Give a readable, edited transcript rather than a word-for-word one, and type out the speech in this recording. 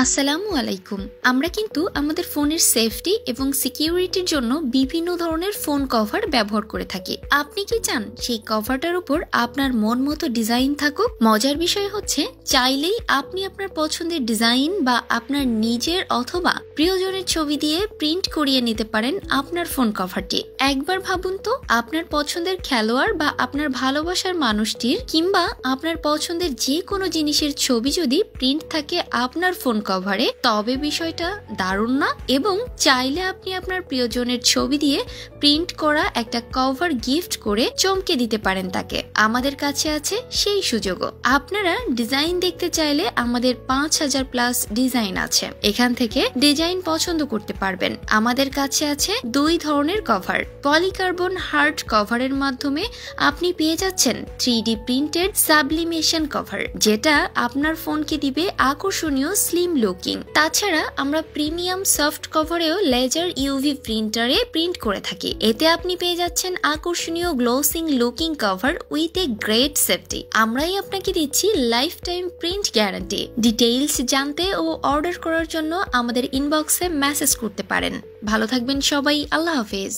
আসসালামু আলাইকুম। আমরা কিন্তু আমাদের ফোনের সেফটি এবং সিকিউরিটির জন্য বিভিন্ন ধরনের ফোন কভার ব্যবহার করে থাকি। আপনি কি চান সেই কভারটার উপর আপনার মন মতো ডিজাইন থাকুক? মজার বিষয় হচ্ছে, চাইলেই আপনি আপনার পছন্দের ডিজাইন বা আপনার নিজের অথবা প্রিয়জনের ছবি দিয়ে প্রিন্ট করিয়ে নিতে পারেন আপনার ফোন কভারটি। একবার ভাবুন তো, আপনার পছন্দের খেলোয়াড় বা আপনার ভালোবাসার মানুষটির কিংবা আপনার পছন্দের যে কোনো জিনিসের ছবি যদি প্রিন্ট থাকে আপনার ফোন কভারে, তবে বিষয়টা দারুণ না? এবং চাইলে আপনি আপনার প্রিয়জনের ছবি দিয়ে প্রিন্ট করা একটা কভার গিফট করে চমকে দিতে পারেন তাকে। আমাদের কাছে আছে সেই সুযোগও। আপনারা ডিজাইন দেখতে চাইলে আমাদের 5000+ ডিজাইন আছে, এখান থেকে ডিজাইন পছন্দ করতে পারবেন। আমাদের কাছে আছে দুই ধরনের কভার। পলিকার্বন হার্ড কভারের মাধ্যমে আপনি পেয়ে যাচ্ছেন 3D প্রিন্টেড সাবলিমেশন কভার, যেটা আপনার ফোনকে দিবে আকর্ষণীয় স্লিম লুকিং। তাছাড়া আমরা প্রিমিয়াম সফট কভারেও লেজার ইউভি প্রিন্টারে প্রিন্ট করে থাকি। এতে আপনি পেয়ে যাচ্ছেন আকর্ষণীয় glossing looking cover with a great safety. আমরাই আপনাকে দিচ্ছি lifetime print guarantee. Details জানতে ও অর্ডার করার জন্য আমাদের ইনবক্সে মেসেজ করতে পারেন। ভালো থাকবেন সবাই, আল্লাহ হাফেজ।